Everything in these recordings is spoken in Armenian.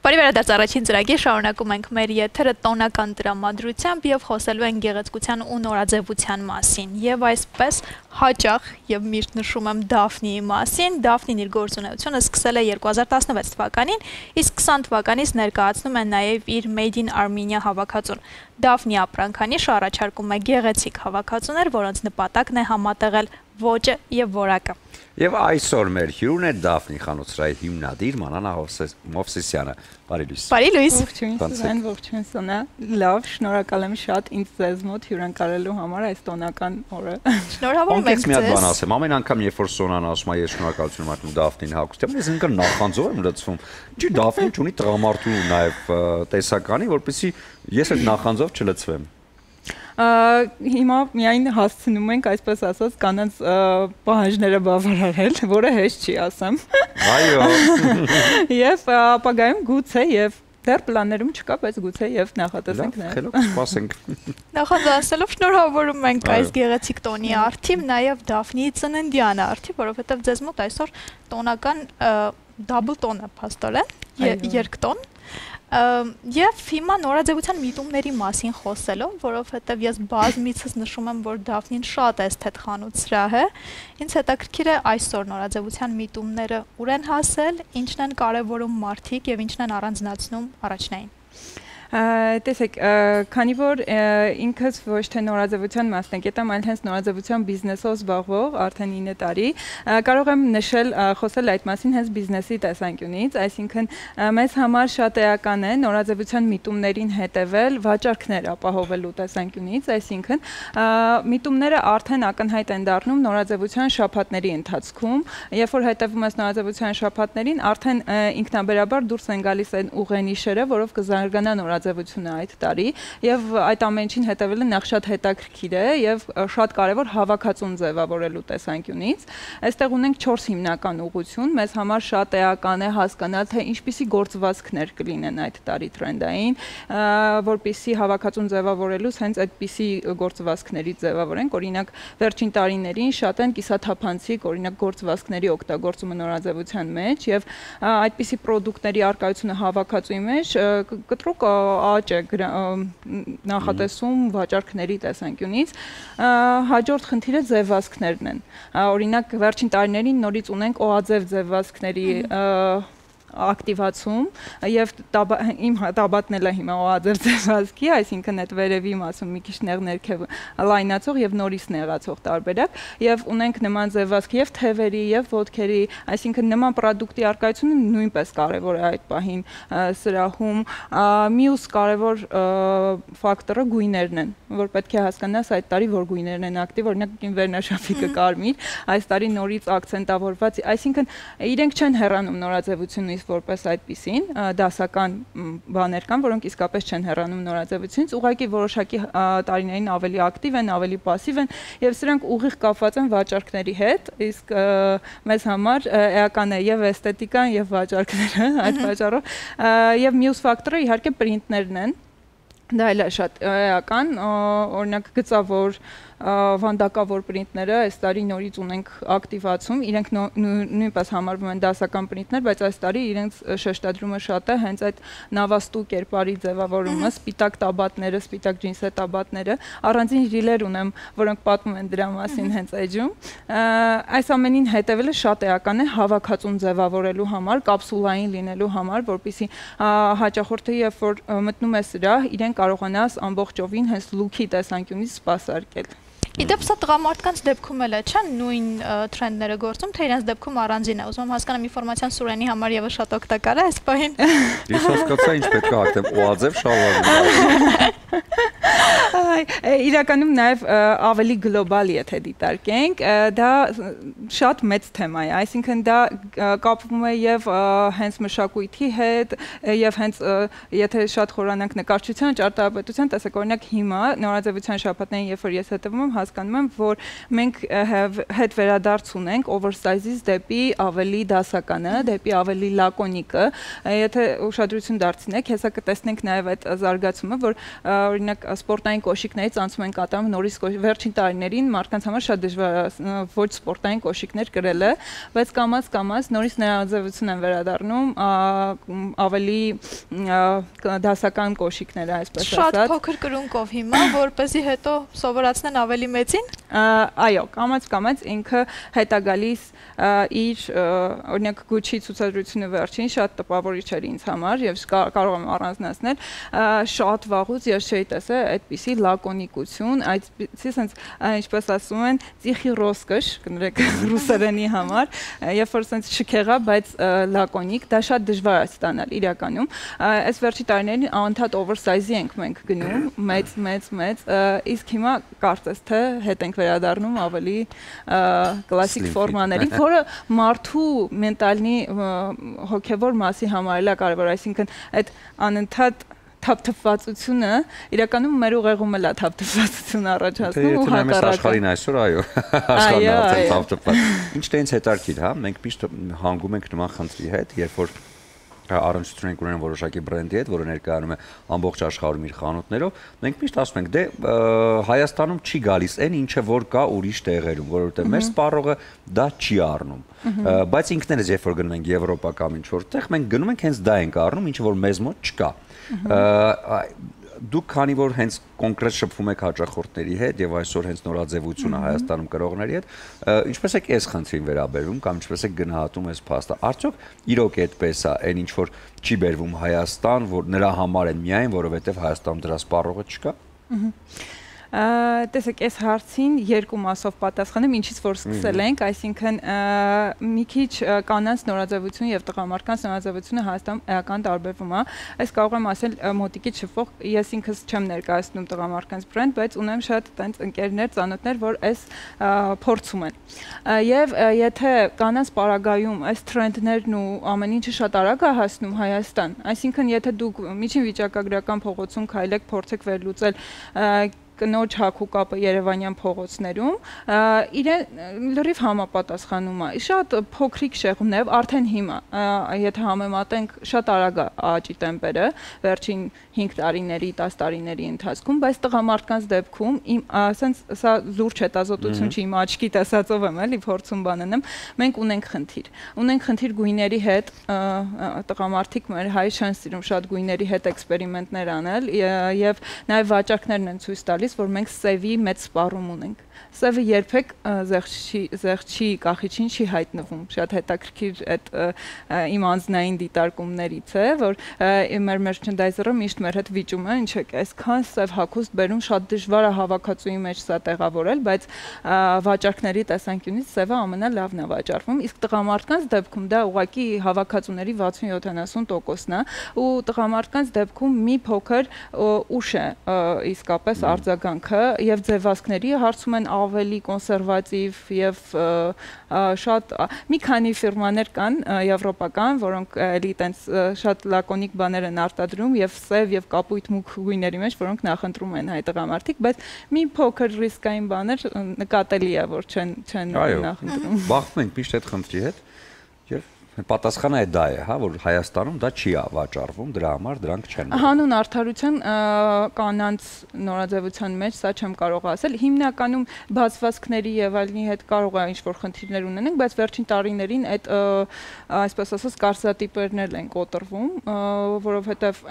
Բարի վերադարձ առաջին ծրագիր շարունակում ենք մեր եթերը տոնական տրամադրությամբ եւ խոսելու ենք գեղեցկության ու նորաձևության մասին եւ այսպես հաճախ եւ միշտ նշում եմ Դաֆնիի մասին Դաֆնին իր գործունեությունը սկսել է 2016 թվականին իսկ 20 թվականից ներկայացնում է նաեւ իր Made in Armenia հավաքածուն Դաֆնի ապրանքանիշը առաջարկում է գեղեցիկ հավաքածուներ որոնց նպատակն է համատեղել ոճը եւ որակը Եվ այսօր մեր հյուրն է Դաֆնի խանութսրահի հիմնադիր Մանանա Մովսիսյանը։ Բարի լույս։ Բարի լույս։ Ողջույն Սոնա։ Լավ, շնորհակալ եմ շատ ինձ ձեզ մոտ հյուրընկալելու համար այս տոնական օրը։ Շնորհավորում ենք ձեզ։ Մի հատ բան ասեմ, ամեն անգամ երբ որ Սոնան ասում է ես շնորհակալություն եմ արտում Դաֆնին հագուստին, ես ինքն նախանձով եմ լցվում։ Չի Դաֆնին ունի տրամարտու նաև տեսականի, որպեսզի ես այդ նախանձով չլցվեմ։ Հիմա միայն հասցնում ենք, այսպես ասած, կանանց պահանջները բավարարել, որը հեշտ չի, ասեմ։ Այո։ Եվ ապագայում գուցե եւ դեռ պլաններում չկա, բայց գուցե եւ նախատեսենք նաեւ։ Խելոք սպասենք։ Նախանձանալով շնորհավորում ենք այս գեղեցիկ տոնի արդիվ, նաեւ Դաֆնիի ծննդյան արդիվ, որովհետեւ ձեզ մոտ այսօր տոնական double տոն է փաստորեն, երկտոն Եվ հիմա նորաձևության միտումների մասին խոսելով, որովհետև ես բազմիցս նշում եմ, որ Դաֆնին շատ էսթետ խանութսրահ է, ինձ հետաքրքիր է այսօր նորաձևության միտումները ուր են հասել, ինչն են կարևորում մարդիկ եւ ինչն են առանձնացնում առաջնային։ Տեսեք, քանի որ ինքս ոչ թե նորաձևության մասնակից եմ, այլ հենց նորաձևության բիզնեսով զբաղվող արդեն 9 տարի, կարող եմ նշել, խոսել այդ մասին հենց բիզնեսի տեսանկյունից, այսինքն մեզ համար շատ էական է նորաձևության միտումներին հետևել վաճառքներ ապահովելու տեսանկյունից, այսինքն միտումները արդեն ակնհայտ են դառնում նորաձևության շաբաթների ընթացքում, երբ որ հետևում ես նորաձևության շաբաթներին, արդեն ինքնաբերաբար դուրս են գալիս այն ուղենիշերը, որով կզարգանա նորաձևությունը այդ տարի եւ այդ ամեն ինչին հետևելը նախ շատ հետաքրքիր է եւ շատ կարեւոր հավաքածուն ձևավորելու տեսանկյունից այստեղ ունենք 4 հիմնական ուղղություն մեզ համար շատ էական է հասկանալ թե ինչպիսի գործվածքներ կլինեն այդ տարի տրենդային որպիսի հավաքածուն ձևավորելուց հենց այդպիսի գործվածքների ձևավորենք օրինակ վերջին տարիներին շատ են կիսաթափանցիկ օրինակ գործվածքների օգտագործումը նորաձևության մեջ եւ այդպիսի պրոդուկտների արկայությունը հավաքածուի մեջ կտրուկ աճ է նախատեսում վաճառքների տեսանկյունից հաջորդ խնդիրը ձևվածքներն են օրինակ վերջին տարիներին նորից ունենք օաձև ձևվածքների ակտիվացում եւ իմ տաբատն էլ է հիմա օաձև ձևվածքի, այսինքն այդ վերևի մասում մի քիչ ներքև լայնացող եւ նորից նեղացող տարբերակ եւ ունենք նման ձևվածք եւ թևերի եւ ոտքերի, այսինքն նման պրոդուկտի արկայությունը նույնպես կարեւոր է այդ պահին սրահում։ Մյուս կարեւոր ֆակտորը գույներն են, որ պետք է հասկանաս այդ տարի որ գույներն են ակտիվ, օրինակ վերնաշապիկը կարմիր, այս տարի նորից ակցենտավորված, այսինքն իրենք չեն հեռանում նորաձևությունից որպես այդպիսին, դասական բաներ կան, որոնք իսկապես չեն հեռանում նորաձևությունից, ուղղակի որոշակի տարիներին ավելի ակտիվ են, ավելի պասիվ են եւ սրանք ուղիղ կապված են վաճառքների հետ, իսկ մեզ համար էական է եւ էսթետիկան եւ վաճառքները այդ պատճառով եւ մյուս ֆակտորը իհարկե պրինտներն են դա էլ է շատ էական, օրինակ գծավոր վանդակավոր պրինտները այս տարի նորից ունենք ակտիվացում, իրենք նույնպես համարվում են դասական պրինտներ, բայց այս տարի իրենց շեշտադրումը շատ է հենց այդ նավաստու կերպարի ձևավորումը, սպիտակ տաբատները, սպիտակ ջինսե տաբատները, առանձին ռիլեր ունեմ, որոնք պատմում են դրա մասին հենց էջում։ Այս ամենին հետևելը շատ էական է հավաքածուն ձևավորելու համար, կապսուլային լինելու համար, որպեսզի հաճախորդը երբ որ մտնում է սրահ, իրեն կարողանաս ամբողջովին հենց լուքի տեսանկյունից սպասարկել։ Իդեպ սա տղամարդկանց դեպքում էլ է, չէ՞, նույն թրենդները գործում, թե իրենց դեպքում առանձին է։ Ուզում եմ հասկանամ ինֆորմացիան Սուրենի համար եւս շատ օգտակար է այս պահին։ Ես հասկացա ինչ պետք է ակտեմ, օաձև շալվար։ Իրականում նաև ավելի գլոբալ եթե դիտարկենք, դա շատ մեծ թեմա է, այսինքն դա կապվում է եւ հենց մշակույթի հետ եւ հենց եթե շատ խորանանք նկարչության, ճարտարապետության, տեսեք օրինակ հիմա նորաձևության շաբաթներին երբ որ ես հետևում եմ հասկանում եմ, որ մենք հետ վերադարձ ունենք oversize-ից դեպի ավելի դասականը, դեպի ավելի լակոնիկը, եթե ուշադրություն դարձնեք, հեսա կտեսնենք նաև այդ զարգացումը, որ օրինակ սպորտային կոշիկներից անցում են կատարում նորից վերջին տարիներին մարդկանց համար շատ դժվար է ոչ սպորտային կոշիկներ կրելը, բայց կամաց նորից ներաձևություն են վերադառնում ավելի դասական կոշիկները, այսպես ասած։ Շատ փոքր կրունկով հիմա, որպեսզի հետո սովորացնեն ավելի մեծին։ Այո, կամաց ինքը հետ է գալիս իր օրինակ Gucci ցուցադրությունը վերջին շատ տպավորիչ էր ինձ համար եւ կարող եմ առանձնացնել շատ վաղուց ես չէի տեսել այդպիսի լակոնիկություն, այդպիսի sense ինչպես ասում են ծիխի ռոսկոշ, կներեք ռուսերենի համար, երբ որ sense շքեղա, բայց լակոնիկ, դա շատ դժվար է ստանալ իրականում։ Այս վերջի տարիներին անընդհատ oversize-ի ենք մենք գնում, մեծ, իսկ հիմա կարծես թե հետ ենք վերադառնում ավելի կլասիկ ֆորմաների, որը մարդու մենտալնի հոգևոր մասի համար է կարևոր, այսինքն այդ անընդհատ թափթփվածությունը իրականում մեր ուղեղում էլ է թափթփվածություն առաջացնում ու հակառակը։ Աշխարհին այսօր այո, աշխարհն արդեն թափթփված։ Ինչ տենց հետաքրքիր, հա, մենք միշտ հանգում ենք նման խնդրի հետ, երբ որ առնչություն ենք ունենում որոշակի բրենդի հետ, որը ներկայանում է ամբողջ աշխարհում իր խանութներով, մենք միշտ ասում ենք, դե Հայաստանում չի գալիս այն ինչը որ կա ուրիշ տեղերում, որովհետև մեր սպառողը դա չի առնում։ Բայց ինքներս երբ որ գնում ենք Եվրոպա կամ ինչ որտեղ, մենք գնում ենք հենց դա ենք առնում, ինչը որ մեզ մոտ չկա։ Դուք քանի որ հենց կոնկրետ շփվում եք հաճախորդների հետ եւ այսօր հենց նորաձևությունը Հայաստանում կրողների հետ, ինչպես եք այս խնդրին վերաբերվում կամ ինչպես եք գնահատում այս փաստը։ Արդյոք իրոք այդպես է, այն ինչ որ չի բերվում Հայաստան, որ նրա համար են միայն, որովհետեւ Հայաստանում դրա սպառողը չկա։ Տեսեք, այս հարցին երկու մասով պատասխանեմ, ինչից որ սկսել ենք, այսինքն մի քիչ կանանց նորաձևություն եւ տղամարդկանց նորաձևությունը Հայաստանում էական տարբերվում է։ Այս կարող եմ ասել մոտիկից շփվող, ես ինքս չեմ ներկայացնում տղամարդկանց բրենդ, բայց ունեմ շատ տենց ընկերներ, ծանոթներ, որ այս փորձում են։ Եվ եթե կանանց պարագայում այս տրենդներն ու ամեն ինչը շատ արագ է հասնում Հայաստան, այսինքն եթե դուք միջին վիճակագրական փողոցում քայլեք, փորձեք վերլուծել կնոջ հագու կապը Երևանյան փողոցներում, իրեն լրիվ համապատասխանում է։ Շատ փոքրիկ շեղումներով արդեն հիմա, եթե համեմատենք, շատ արագ է աճի տեմպերը վերջին 5 տարիների, 10 տարիների ընթացքում, բայց տղամարդկանց դեպքում ասենց սա զուրջ հետազոտություն չի, իմ աչքի տեսածով եմ էլի փորձում բանանեմ, մենք ունենք խնդիր գույների հետ, տղամարդիկ մեր հայ չեն սիրում շատ գույների հետ էքսպերիմենտներ անել եւ նաեւ վաճառքներն են ցույց տալիս, որ մենք սևի մեծ սպառում ունենք։ Սևը երբեք զեղչի կախիչին չի հայտնվում։ Շատ հետաքրքիր այդ իմ անձնային դիտարկումներից է, որ մեր մերչենդայզերը միշտ մեր հետ վիճում է, ինչ եք, այսքան սև հագուստ բերում, շատ դժվար է հավաքածուի մեջ սա տեղավորել, բայց վաճառքների տեսանկյունից սևը ամենալավն է վաճառվում, իսկ տղամարդկանց դեպքում դա ուղղակի հավաքածուների 60-70%-ն է, ու տղամարդկանց դեպքում մի փոքր ուշ է իսկապես արձագանքը եւ ձևասքների հարցում են ավելի կոնսերվատիվ եւ շատ մի քանի ֆիրմաներ կան եվրոպական, որոնք էլի տենց շատ լակոնիկ բաներ են արտադրում եւ սև եւ կապույտ մուգ գույների մեջ, որոնք նախընտրում են հայ տղամարդիկ, բայց մի փոքր ռիսկային բաներ նկատելի է, որ չեն նախընտրում։ Բախվում ենք միշտ այդ խնդրի հետ եւ պատասխանը է դա է, հա, որ Հայաստանում դա չի վաճառվում, դրա համար դրանք չեն։ Հանուն արդարության կանանց նորաձևության մեջ սա չեմ կարող ասել, հիմնականում բացվածքների եւ այլնի հետ կարող է ինչ-որ խնդիրներ ունենենք, բայց վերջին տարիներին այդ այսպես ասած կարծրատիպերն են կոտրվում, որովհետեւ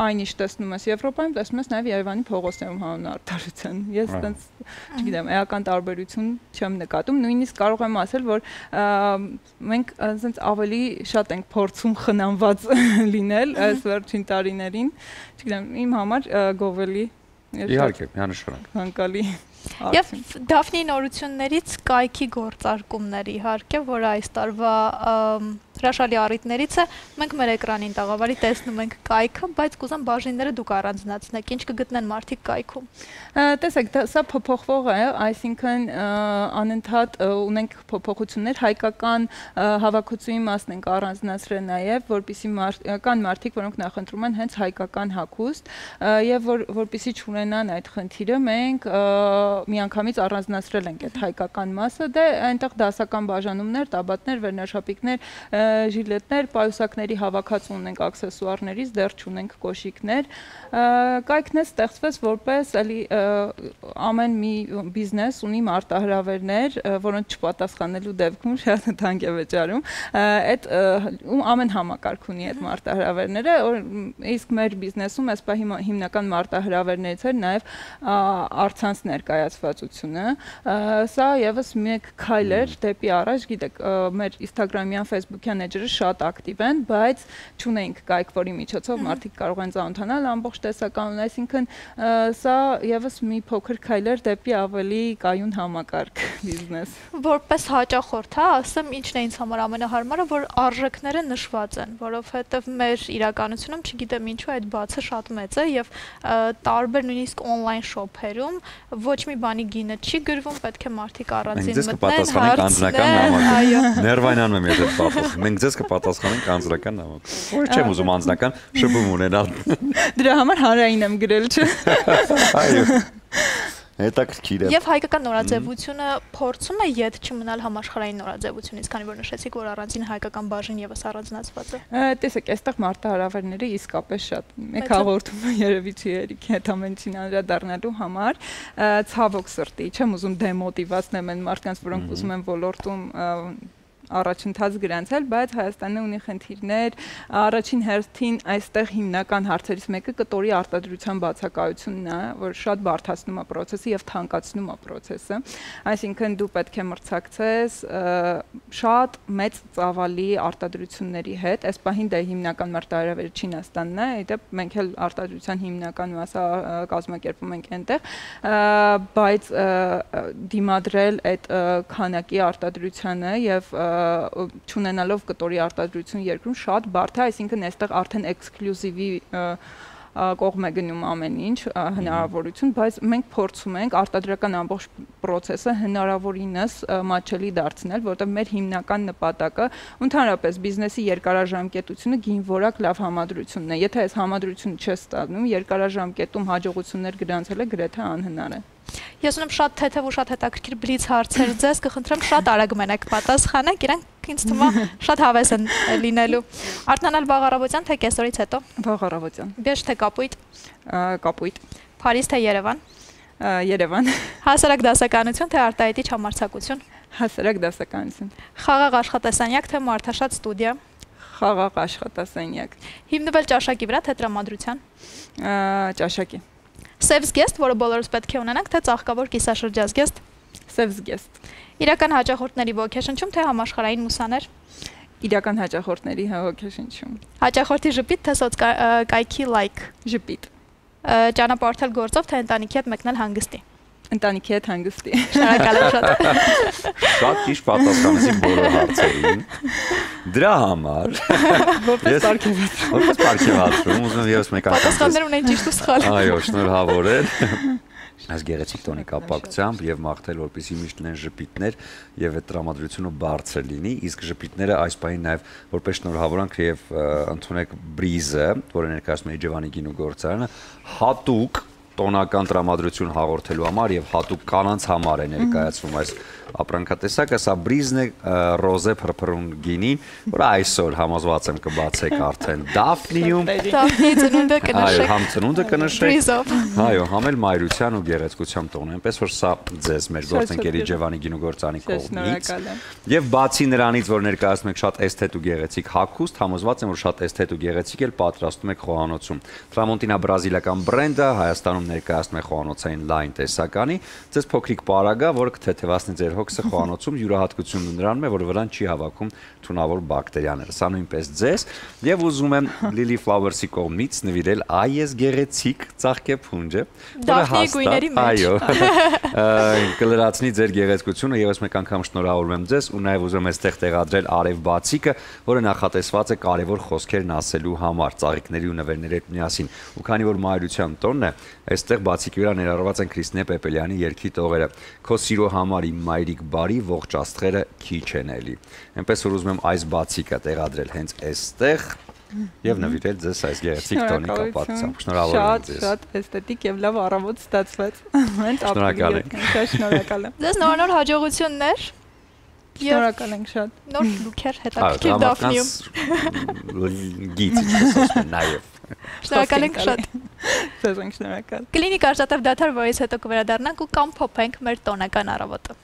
այն ինչ տեսնում ես Եվրոպայում, տեսնում ես նաեւ Երևանի փողոցներում հանուն արդարության։ Ես այտենց, չգիտեմ, էական տարբերություն չեմ նկատում, նույնիսկ կարող եմ ասել, որ մենք այտենց ավելի շատ ենք փորձում խնամված լինել այս վերջին տարիներին, չգիտեմ, իմ համար գովելի իհարկե, միանշանակ հանկալի Եվ Դաֆնի նորություններից կայքի գործարկումներ իհարկե, որ այս տարվա հրաշալի առիթներից է, մենք մեր էկրանին տաղավարի տեսնում ենք կայքը, բայց կուզեմ բաժինները դուք առանձնացնեք, ինչ կգտնեն մարդիկ կայքում։ Տեսեք, սա փոփոխվող է, այսինքն անընդհատ ունենք փոփոխություններ, հայկական հավաքածուի մասն ենք առանձնացրել նաև, որպեսզի կան մարդիկ, որոնք նախընտրում են հենց հայկական հագուստ, եւ որպեսզի չունենան այդ խնդիրը, մենք միանգամից առանձնացրել ենք այդ հայկական մասը, դե այնտեղ դասական բաժանումներ, տաբատներ, վերնաշապիկներ, ժիլետներ, պայուսակների հավաքածու ունենք աքսեսուարներից, դեռ չունենք կոշիկներ։ Կայքն է ստեղծվեց որպես ամեն մի բիզնես ունի մարտահրավերներ, որոնց չպատասխանելու դեպքում շատ թանկ է վճարում։ Այդ ամեն համակարգ ունի այդ մարտահրավերները, իսկ մեր բիզնեսում այս պահի հիմնական մարտահրավերներից էր նաև առցանց ներկայացվածությունը։ Սա եւս մեկ քայլ էր դեպի առաջ, գիտեք, մեր Instagram-յան, Facebook-յան էջերը շատ ակտիվ են, բայց չունենք կայք, որի միջոցով մարդիկ կարող են ծանոթանալ ամբողջ տեսականուն, այսինքն սա եւս մի փոքր քայլ էր դեպի ավելի կայուն համակարգ բիզնես։ Որպես հաճախորդ, ասեմ, ինչն է ինձ համար ամենահարմարը, որ արժեքները նշված են, որովհետև մեր իրականությունում, չգիտեմ ինչու, այդ բացը շատ մեծ է եւ տարբեր նույնիսկ on-line shop-երում ոչ մի բանի գինը չի գրվում, պետք է մարդիկ առանձին մտնեն, հարցնեն։ Ներվայնանում եմ եթե պատասխան։ Մենք ձեզ կպատասխանենք անձնական նամակ։ Ոչ չեմ ուզում անձնական շփում ունենալ։ Դրա համար հանրային եմ գրել, չէ՞։ Այո։ Հետաքրքիր է։ Եվ հայկական նորաձևությունը փորձում է ետ չմնալ համաշխարհային նորաձևությունից, քանի որ նշեցիք, որ առանձին հայկական բաժին եւս առանձնացված է։ Տեսեք, այստեղ մարտահրավերները իսկապես շատ։ Մեկ հաղորդումը երևի չի երիք այդ ամեն ինչին անդրադառնալու համար։ Ցավոք սրտի, չեմ ուզում դեմոտիվացնել այն մարդկանց, որոնք ուզում են ոլորտում առաջընթաց գրանցել, բայց Հայաստանը ունի խնդիրներ, առաջին հերթին այստեղ հիմնական հարցերից մեկը կտորի արտադրության բացակայությունն է, որ շատ բարդացնում է process-ը եւ թանկացնում է process-ը, այսինքն դու պետք է մրցակցես շատ մեծ ծավալի արտադրությունների հետ, այս պահին դա հիմնական մարտահրավերը Չինաստանն է, իդեպ մենք էլ արտադրության հիմնական մասը կազմակերպում ենք այնտեղ, բայց դիմադրել այդ քանակի արտադրությանը եւ չունենալով կտորի արտադրություն երկրում շատ բարդ է, այսինքն այստեղ արդեն էքսկլյուզիվի կողմ է գնում ամեն ինչ, հնարավորություն, բայց մենք փորձում ենք արտադրական ամբողջ process-ը հնարավորինս մատչելի դարձնել, որտեղ մեր հիմնական նպատակը ընդհանրապես բիզնեսի երկարաժամկետությունը գինվորակ լավ համադրությունն է։ Եթե այս համադրությունը չես ստանում, երկարաժամկետում հաջողություններ գրանցելը գրեթե անհնար է։ Ես ունեմ շատ թեթև ու շատ հետաքրքիր բլից հարցեր ձեզ, կխնդրեմ շատ արագ մենակ պատասխանեք, իրանք ինձ թվում է շատ հավես են լինելու։ Արթնանալ վաղ առավոտյան թե կեսօրից հետո։ Վաղ առավոտյան։ Բերջ թե Կապույտ։ Կապույտ։ Փարիզ թե Երևան։ Երևան։ Հասարակ դասականություն թե արտահայտիչ համարձակություն։ Հասարակ դասականություն։ Խաղաղ աշխատասենյակ թե մարդաշատ ստուդիա։ Խաղաղ աշխատասենյակ։ Հիմնվել ճաշակի վրա թե տրամադրության։ Ճաշակի։ Սև զգեստ, որը բոլորս պետք է ունենանք, թե ծաղկավոր կիսաշրջազգեստ։ Սև զգեստ։ Իրական հաճախորդների ոգեշնչում թե համաշխարհային մուսաներ։ Իրական հաճախորդների ոգեշնչում։ Հաճախորդի ժպիտ թե սոցկայքի լայք։ Ժպիտ։ Ճանապարհորդել գործով թե ընտանիքի հետ մեկնել հանգստի։ Ընտանիքի հետ հանգստի։ Շնորհակալ եմ շատ։ Շատ ճիշտ պատասխանեցիք բոլոր հարցերին։ Դրա համար որպես պարգևատրում։ Որպես պարգևատրում ուզում եմ եւս մեկ անգամ։ Պատասխաններ ունեն ճիշտ ու սխալ։ Այո, շնորհավոր եմ։ Այս գեղեցիկ տոնի կապակցությամբ եւ մաղթել, որպեսզի միշտ լինեն ժպիտներ եւ այդ տրամադրությունը բարձր լինի, իսկ ժպիտները այս պահին նաեւ որպես շնորհավորանք եւ ընդունեք բրիզը, որը ներկայացնում է Իջևանի գինու գործարանը, հատուկ տոնական տրամադրություն հաղորդելու համար եւ հատուկ կանանց համար է ներկայացվում այս ապրանքատեսակը, սա բրիզն է ռոզե փրփրուն գինին, որ այսօր համոզված եմ կբացեք արդեն Դաֆնիում։ Դաֆնի ծնունդը կնշեք։ Այո, համ ծնունդը կնշեք։ Բրիզով։ Այո, համ էլ մայրության ու գեղեցկության տոն, այնպես որ սա ձեզ մեր գործընկերի Իջևանի գինու գործարանի կողմից։ Եվ բացի նրանից, որ ներկայացնում եք շատ էսթետ ու գեղեցիկ հագուստ, համոզված եմ, որ շատ էսթետ ու գեղեցիկ էլ պատրաստում եք խոհանոցում։ Tramontina բրազիլիական բրենդը Հայաստանում ներկայացնում է խոհանոցային լայն տեսականի, ձեզ փոքրիկ պարագա, որը կթեթևացնի ձեր հոգսը խոհանոցում, յուրահատկությունն նրանում է, որ վրան չի հավաքում թունավոր բակտերիաները։ Սա նույնպես ձեզ, եւ ուզում եմ Lily Flowers-ի կողմից նվիրել այս գեղեցիկ ծաղկեփունջը, որը հաստատ, այո, կլրացնի ձեր գեղեցկությունը, եւս մեկ անգամ շնորհավորում եմ ձեզ ու նաեւ ուզում եմ այստեղ տեղադրել արև բացիկը, որը նախատեսված է կարևոր խոսքերն ասելու համար, ծաղիկների ու նվերների հետ միասին։ Ու քանի որ մայրության տոնն է, այստեղ բացիկի վրա ներառված են Քրիստինե Պեպելյանի երգի տողերը։ Քո սիրո համար իմ մայրիկ բարի, ողջ աստղերը քիչ են էլի։ Այնպես որ ուզում եմ այս բացիկը տեղադրել հենց այստեղ եւ նվիրել ձեզ այս գեղեցիկ տոնի կապակցությամբ։ Շնորհավորում եմ ձեզ։ Շատ էսթետիկ եւ լավ առավոտ ստացվեց։ Հենց Շնորհակալ եմ։ Շնորհակալ եմ։ Ձեզ նոր հաջողություններ։ Շնորհակալ ենք շատ։ Նոր լուքեր հետաքրքիր Դաֆնիում։ Գիծ ասում եմ նաեւ։ Շնորհակալ ենք շատ։ Ձեզ ենք շնորհակալ։ Կլինիկ արժանապատվադատար, որից հետո կվերադառնանք ու կամ փոփենք մեր տոնական առավոտը։